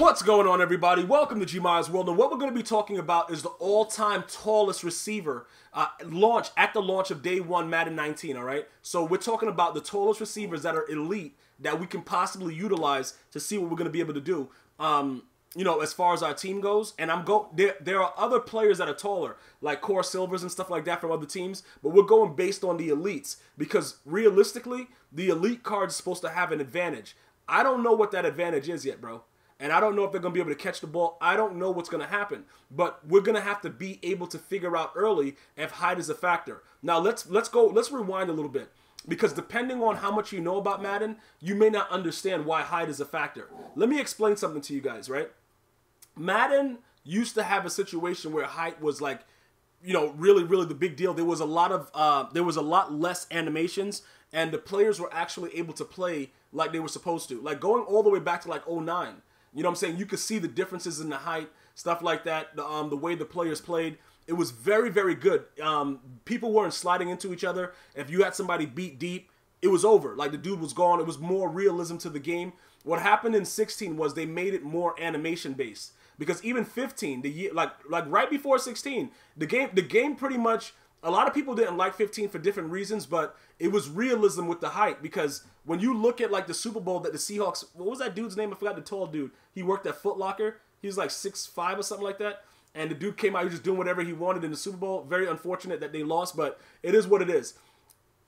What's going on, everybody? Welcome to GmiasWorld, and what we're going to be talking about is the all-time tallest receiver at the launch of day one Madden 19, all right? So we're talking about the tallest receivers that are elite that we can possibly utilize to see what we're going to be able to do, as far as our team goes. And there are other players that are taller, like Core Silvers and stuff like that from other teams, but we're going based on the elites because realistically, the elite card is supposed to have an advantage. I don't know what that advantage is yet, bro. And I don't know if they're going to be able to catch the ball. I don't know what's going to happen. But we're going to have to be able to figure out early if height is a factor. Now, let's rewind a little bit. Because depending on how much you know about Madden, you may not understand why height is a factor. Let me explain something to you guys, right? Madden used to have a situation where height was like, really, really the big deal. There was a lot less animations, and the players were actually able to play like they were supposed to. Like going all the way back to like 09. You know what I'm saying? You could see the differences in the height, stuff like that, the way the players played. It was very, very good. People weren't sliding into each other. If you had somebody beat deep, it was over. Like the dude was gone. It was more realism to the game. What happened in 16 was they made it more animation based. Because even 15, the year like right before 16, the game pretty much, a lot of people didn't like 15 for different reasons, but it was realism with the height. Because when you look at like the Super Bowl that the Seahawks, what was that dude's name? I forgot, the tall dude. He worked at Foot Locker. He was like 6'5" or something like that. And the dude came out, he was just doing whatever he wanted in the Super Bowl. Very unfortunate that they lost, but it is what it is.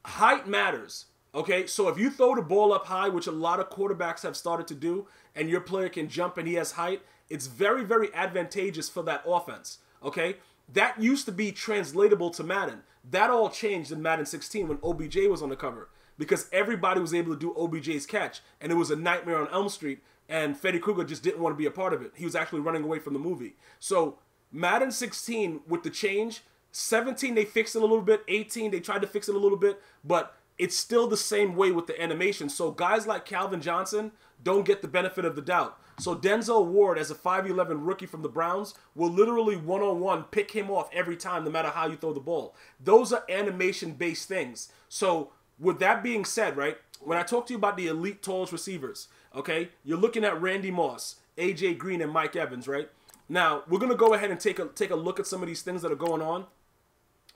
Height matters, okay? So if you throw the ball up high, which a lot of quarterbacks have started to do, and your player can jump and he has height, it's very, very advantageous for that offense, okay? That used to be translatable to Madden. That all changed in Madden 16 when OBJ was on the cover because everybody was able to do OBJ's catch, and it was a nightmare on Elm Street, and Freddy Krueger just didn't want to be a part of it. He was actually running away from the movie. So Madden 16, with the change, 17, they fixed it a little bit. 18, they tried to fix it a little bit, but it's still the same way with the animation. So guys like Calvin Johnson don't get the benefit of the doubt. So Denzel Ward, as a 5'11" rookie from the Browns, will literally one-on-one pick him off every time, no matter how you throw the ball. Those are animation-based things. So with that being said, right, when I talk to you about the elite tallest receivers, okay, you're looking at Randy Moss, A.J. Green, and Mike Evans, right? Now, we're going to go ahead and take a look at some of these things that are going on,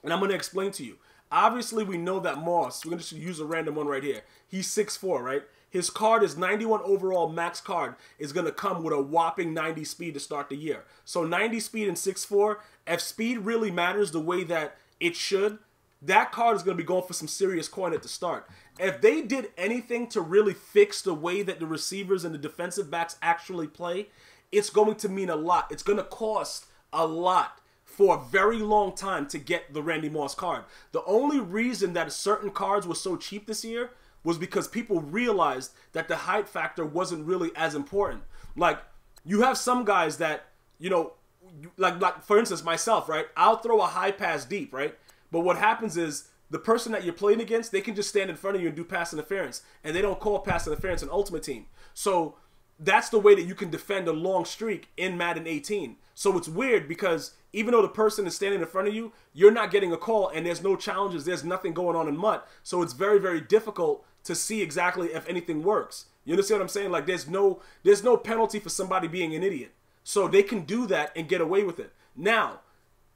and I'm going to explain to you. Obviously, we know that Moss, we're going to just use a random one right here. He's 6'4", right? His card is 91 overall max card is going to come with a whopping 90 speed to start the year. So 90 speed and 6'4", if speed really matters the way that it should, that card is going to be going for some serious coin at the start. If they did anything to really fix the way that the receivers and the defensive backs actually play, it's going to mean a lot. It's going to cost a lot for a very long time to get the Randy Moss card. The only reason that certain cards were so cheap this year was because people realized that the height factor wasn't really as important. Like, you have some guys that, like for instance, myself, right? I'll throw a high pass deep, right? But what happens is the person that you're playing against, they can just stand in front of you and do pass interference, and they don't call pass interference in Ultimate Team. So that's the way that you can defend a long streak in Madden 18. So it's weird because even though the person is standing in front of you, you're not getting a call, and there's no challenges, there's nothing going on in MUT. So it's very, very difficult to see exactly if anything works. You understand what I'm saying? Like there's no penalty for somebody being an idiot. So they can do that and get away with it. Now,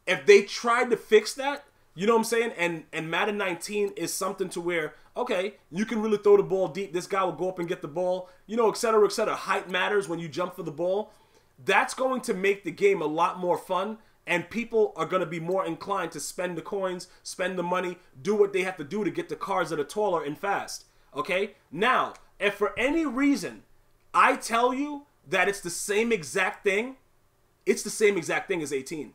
if they tried to fix that, you know what I'm saying? And Madden 19 is something to where, okay, you can really throw the ball deep. This guy will go up and get the ball, et cetera, et cetera. Height matters when you jump for the ball. That's going to make the game a lot more fun, and people are going to be more inclined to spend the coins, spend the money, do what they have to do to get the cards that are taller and fast. Okay? Now, if for any reason I tell you that it's the same exact thing, it's the same exact thing as 18.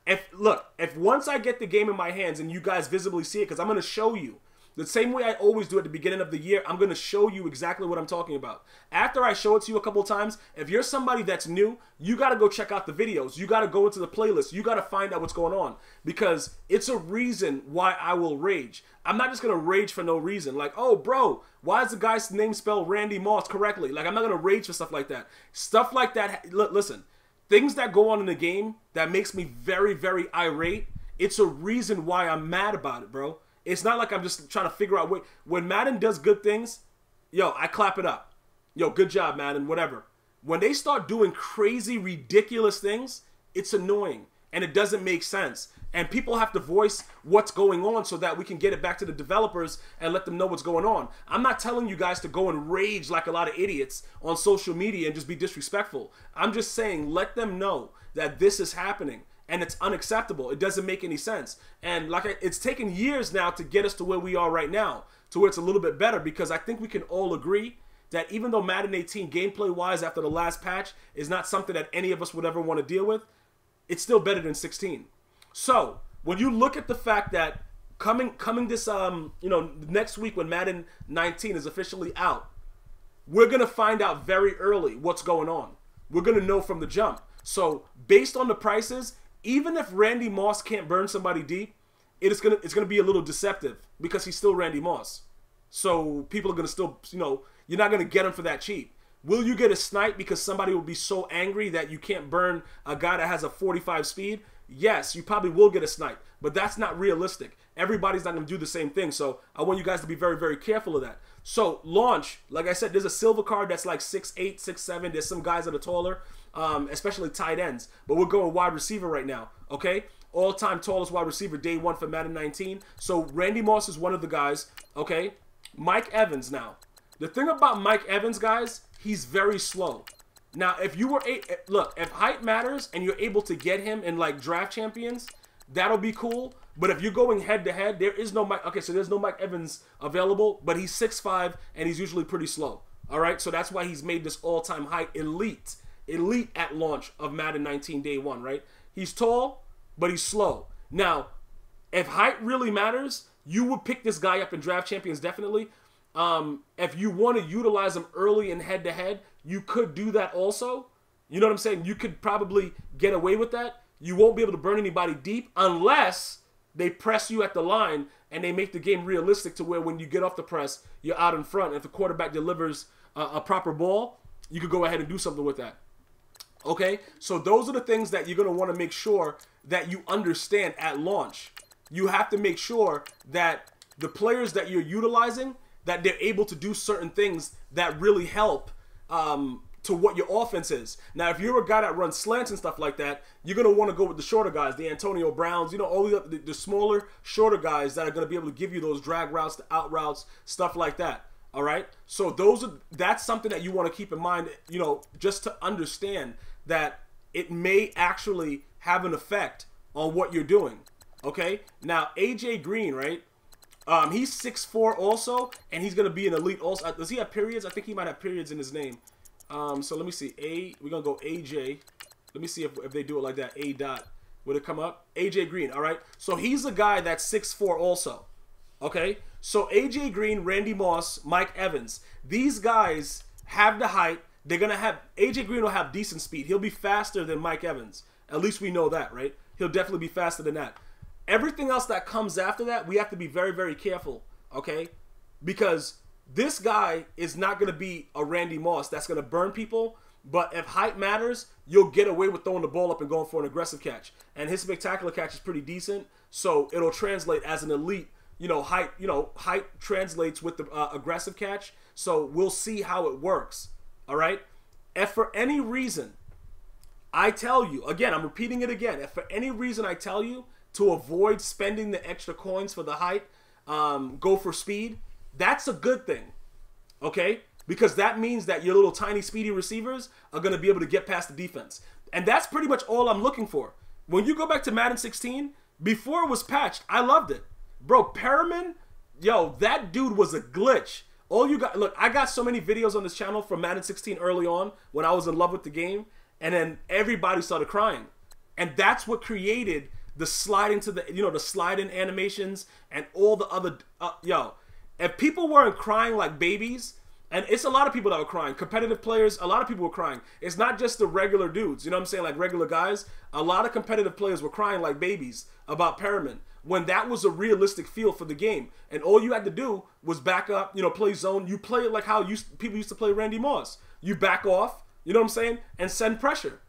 If once I get the game in my hands and you guys visibly see it, because I'm going to show you, the same way I always do at the beginning of the year, I'm going to show you exactly what I'm talking about. After I show it to you a couple of times, if you're somebody that's new, you got to go check out the videos. You got to go into the playlist. You got to find out what's going on, because it's a reason why I will rage. I'm not just going to rage for no reason. Like, oh, bro, why is the guy's name spelled Randy Moss correctly? Like, I'm not going to rage for stuff like that. Stuff like that, listen, things that go on in the game that makes me very, very irate, it's a reason why I'm mad about it, bro. It's not like I'm just trying to figure out when Madden does good things, yo, I clap it up. Yo, good job, Madden, whatever. When they start doing crazy, ridiculous things, it's annoying and it doesn't make sense. And people have to voice what's going on so that we can get it back to the developers and let them know what's going on. I'm not telling you guys to go and rage like a lot of idiots on social media and just be disrespectful. I'm just saying let them know that this is happening and it's unacceptable. It doesn't make any sense. And it's taken years now to get us to where we are right now, to where it's a little bit better, because I think we can all agree that even though Madden 18 gameplay-wise after the last patch is not something that any of us would ever want to deal with, it's still better than 16. So when you look at the fact that coming this next week when Madden 19 is officially out, we're gonna find out very early what's going on. We're gonna know from the jump. So based on the prices, even if Randy Moss can't burn somebody deep, it's gonna be a little deceptive because he's still Randy Moss. So people are gonna still, you're not gonna get him for that cheap. Will you get a snipe because somebody will be so angry that you can't burn a guy that has a 45 speed? Yes, you probably will get a snipe, but that's not realistic. Everybody's not going to do the same thing, so I want you guys to be very, very careful of that. So, launch, like I said, there's a silver card that's like 6'8", 6'7". There's some guys that are taller, especially tight ends, but we're going wide receiver right now, okay? All-time tallest wide receiver, day one for Madden 19. So, Randy Moss is one of the guys, okay? Mike Evans now. The thing about Mike Evans, guys, he's very slow. Now, if you were if height matters and you're able to get him in like draft champions, that'll be cool. But if you're going head to head, there is no Mike. Okay, so there's no Mike Evans available, but he's 6'5" and he's usually pretty slow. All right, so that's why he's made this all-time height elite at launch of Madden 19 day one. Right, he's tall, but he's slow. Now, if height really matters, you would pick this guy up in draft champions definitely. If you want to utilize him early in head to head, you could do that also. You know what I'm saying? You could probably get away with that. You won't be able to burn anybody deep unless they press you at the line and they make the game realistic to where when you get off the press, you're out in front. And if the quarterback delivers a proper ball, you could go ahead and do something with that. Okay? So those are the things that you're going to want to make sure that you understand at launch. You have to make sure that the players that you're utilizing, that they're able to do certain things that really help to what your offense is. Now, if you're a guy that runs slants and stuff like that, you're going to want to go with the shorter guys, the Antonio Browns, all the smaller, shorter guys that are going to be able to give you those drag routes, the out routes, stuff like that. All right? So that's something that you want to keep in mind, just to understand that it may actually have an effect on what you're doing. Okay? Now, AJ Green, right? He's 6'4" also, and he's going to be an elite also. Does he have periods? I think he might have periods in his name. So let me see. We're going to go AJ. Let me see if they do it like that. A dot. Would it come up? AJ Green, all right? So he's a guy that's 6'4" also. Okay? So AJ Green, Randy Moss, Mike Evans. These guys have the height. They're going to have... AJ Green will have decent speed. He'll be faster than Mike Evans. At least we know that, right? He'll definitely be faster than that. Everything else that comes after that, we have to be very, very careful, okay? Because this guy is not going to be a Randy Moss that's going to burn people, but if height matters, you'll get away with throwing the ball up and going for an aggressive catch. And his spectacular catch is pretty decent, so it'll translate as an elite, height translates with the aggressive catch, so we'll see how it works, all right? If for any reason, I tell you, again, I'm repeating it again, if for any reason I tell you, to avoid spending the extra coins for the height, go for speed, that's a good thing, okay? Because that means that your little tiny speedy receivers are going to be able to get past the defense. And that's pretty much all I'm looking for. When you go back to Madden 16, before it was patched, I loved it. Bro, Perriman, that dude was a glitch. All you got, look, I got so many videos on this channel from Madden 16 early on when I was in love with the game, and then everybody started crying. And that's what created the sliding to the, the slide-in animations and all the other, if people weren't crying like babies, and it's a lot of people that were crying, competitive players, a lot of people were crying. It's not just the regular dudes, you know what I'm saying, like regular guys. A lot of competitive players were crying like babies about Perriman when that was a realistic feel for the game. And all you had to do was back up, play zone. You play it like how people used to play Randy Moss. You back off, you know what I'm saying, and send pressure.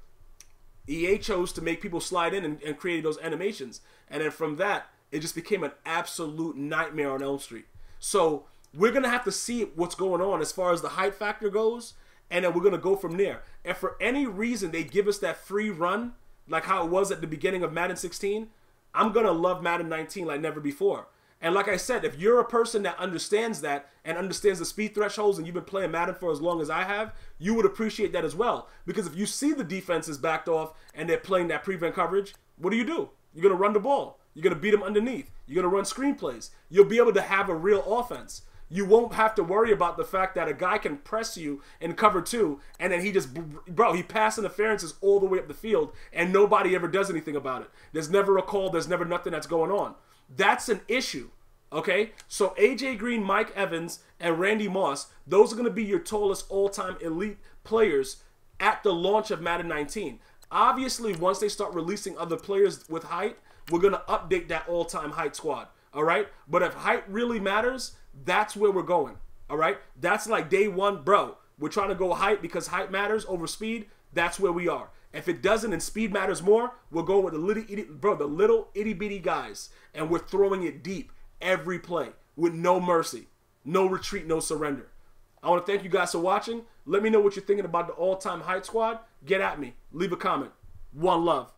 EA chose to make people slide in and create those animations. And then from that, it just became an absolute nightmare on Elm Street. So we're going to have to see what's going on as far as the height factor goes. and then we're going to go from there. If for any reason they give us that free run, like how it was at the beginning of Madden 16, I'm going to love Madden 19 like never before. And like I said, if you're a person that understands that and understands the speed thresholds and you've been playing Madden for as long as I have, you would appreciate that as well. Because if you see the defense is backed off and they're playing that prevent coverage, what do? You're going to run the ball. You're going to beat them underneath. You're going to run screenplays. You'll be able to have a real offense. You won't have to worry about the fact that a guy can press you in cover 2 and then he pass interferences all the way up the field and nobody ever does anything about it. There's never a call. There's never nothing that's going on. That's an issue, okay? So A.J. Green, Mike Evans, and Randy Moss, those are going to be your tallest all-time elite players at the launch of Madden 19. Obviously, once they start releasing other players with height, we're going to update that all-time height squad, all right? But if height really matters, that's where we're going, all right? That's like day one, bro. We're trying to go height because height matters over speed. That's where we are. If it doesn't and speed matters more, we're going with the little itty-bitty guys, and we're throwing it deep every play with no mercy, no retreat, no surrender. I want to thank you guys for watching. Let me know what you're thinking about the all-time height squad. Get at me. Leave a comment. One love.